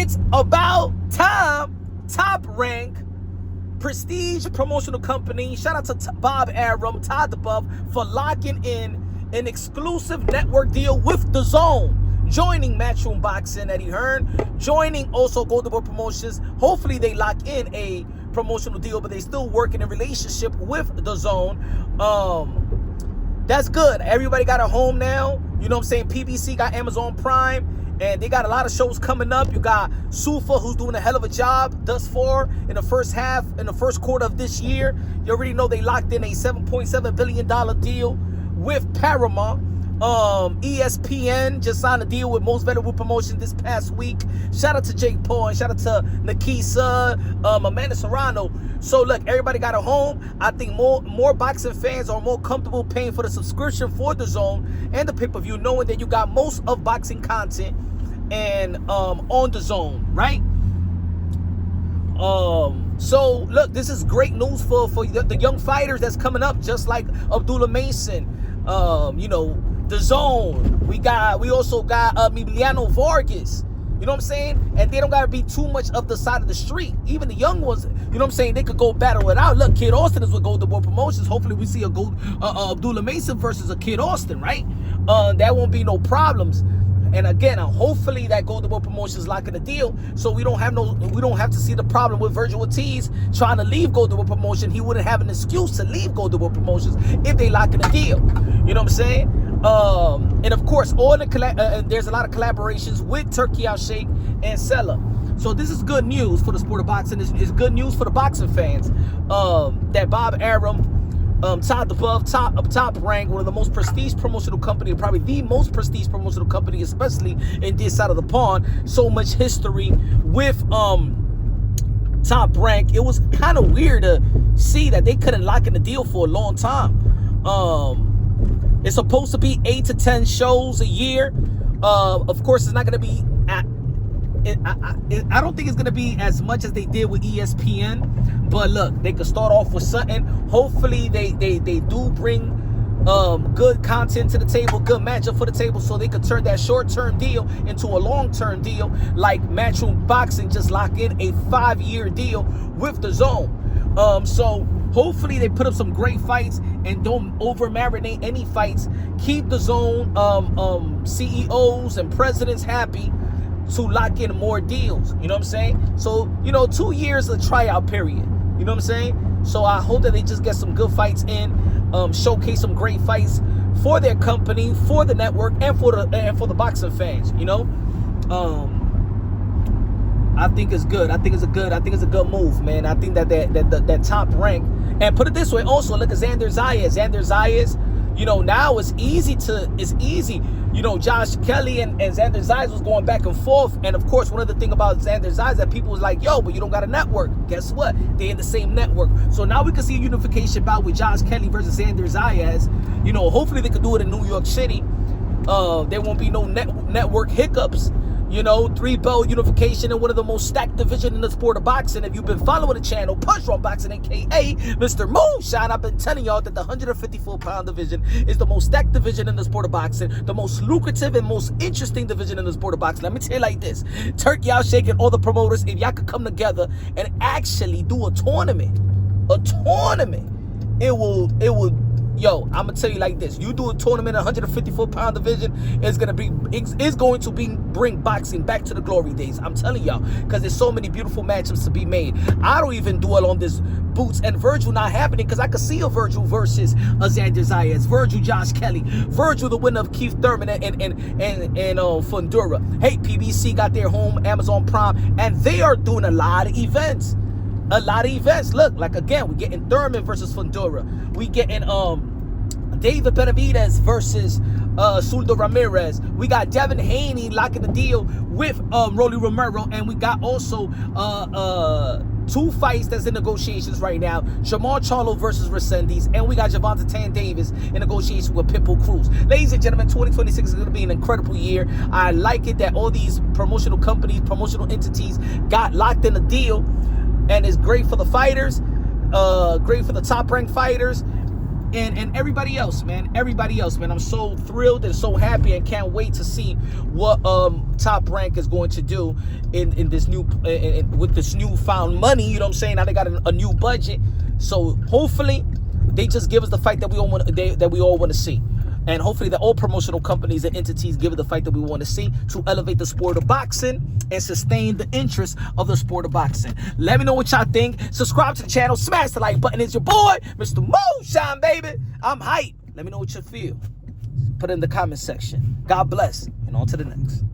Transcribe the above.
It's about time. Top Rank, prestige promotional company. Shout out to Bob Arum, Todd the Buff, for locking in an exclusive network deal with Dazn. Joining Matchroom Boxing, Eddie Hearn. Joining also Golden Boy Promotions. Hopefully they lock in a promotional deal, but they still working in relationship with Dazn. That's good. Everybody got a home now. You know what I'm saying? PBC got Amazon Prime, and they got a lot of shows coming up. You got Sufa, who's doing a hell of a job thus far in the first quarter of this year. You already know they locked in a $7.7 billion deal with Paramount. ESPN just signed a deal with Most Valuable Promotion this past week. Shout out to Jake Paul and shout out to Nakisa, Amanda Serrano. So look, everybody got a home. I think more boxing fans are more comfortable paying for the subscription for Dazn and the pay-per-view, knowing that you got most of boxing content and on Dazn, right? So look, this is great news for the young fighters that's coming up, just like Abdullah Mason. You know, Dazn. We also got Emiliano Vargas. You know what I'm saying? And they don't gotta be too much of the side of the street. Even the young ones, you know what I'm saying, they could go battle it out. Look, Kid Austin is with Golden Boy Promotions. Hopefully we see a Abdullah Mason versus a Kid Austin, right? That won't be no problems. And again, hopefully that Golden Boy Promotions locking the deal, so we don't have to see the problem with Virgil Ortiz trying to leave Golden Boy Promotion. He wouldn't have an excuse to leave Golden Boy Promotions if they locking the deal. You know what I'm saying? And of course, there's a lot of collaborations with Turkey Al Sheikh and Sella. So this is good news for the sport of boxing. It's good news for the boxing fans. That Bob Arum, Todd the Buff, Top Rank, one of the most prestige promotional company, probably the most prestige promotional company, especially in this side of the pond. So much history with Top Rank. It was kind of weird to see that they couldn't lock in the deal for a long time. It's supposed to be 8 to 10 shows a year. Of course, it's not going to be I don't think it's going to be as much as they did with ESPN. But look, they could start off with something. Hopefully, they do bring good content to the table, good matchup for the table, so they could turn that short-term deal into a long-term deal, like Matchroom Boxing just locked in a 5-year deal with Dazn. So hopefully they put up some great fights and don't over-marinate any fights. Keep the Dazn CEOs and presidents happy to lock in more deals. You know what I'm saying? So, you know, 2 years of tryout period. You know what I'm saying? So I hope that they just get some good fights in, showcase some great fights for their company, for the network, and for the boxing fans. You know, I think it's good. I think it's a good move, man. I think that Top Rank, and put it this way, also look at Xander Zayas. You know, now it's easy. You know, Josh Kelly and Xander Zayas was going back and forth. And of course, one of the things about Xander Zayas that people was like, yo, but you don't got a network. Guess what? They're in the same network. So now we can see a unification bout with Josh Kelly versus Xander Zayas. You know, hopefully they could do it in New York City. There won't be no network hiccups. You know, 3-belt unification in one of the most stacked division in the sport of boxing. If you've been following the channel, Punch Wrong Boxing, aka Mr. Moonshine, I've been telling y'all that the 154-pound division is the most stacked division in the sport of boxing, the most lucrative and most interesting division in the sport of boxing. Let me tell you like this: Turkey Out Shaking, all the promoters, if y'all could come together and actually do a tournament, it will. Yo, I'm gonna tell you like this: you do a tournament, 154-pound division is going to bring boxing back to the glory days. I'm telling y'all, because there's so many beautiful matchups to be made. I don't even dwell on this Boots and Virgil not happening, because I could see a Virgil versus a Xander Zayas, Virgil Josh Kelly, Virgil the winner of Keith Thurman and Fundura. Hey, PBC got their home, Amazon Prime, and they are doing a lot of events. Look, like again, we're getting Thurman versus Fundura. We getting David Benavidez versus Suldo Ramirez. We got Devin Haney locking the deal with Rolly Romero, and we got also 2 fights that's in negotiations right now: Jamal Charlo versus Resendiz, and we got Javante Tan Davis in negotiation with Pitbull Cruz. Ladies and gentlemen, 2026 is going to be an incredible year. I like it that all these promotional companies, promotional entities got locked in a deal. And it's great for the fighters, great for the top-ranked fighters. and everybody else, man. Everybody else, man. I'm so thrilled and so happy and can't wait to see what Top Rank is going to do in this new with this newfound money. You know what I'm saying? Now they got a new budget, so hopefully they just give us the fight that we all want to see. And hopefully that all promotional companies and entities give it the fight that we want to see to elevate the sport of boxing and sustain the interest of the sport of boxing. Let me know what y'all think. Subscribe to the channel. Smash the like button. It's your boy, Mr. Moonshine, baby. I'm hyped. Let me know what you feel. Put it in the comment section. God bless. And on to the next.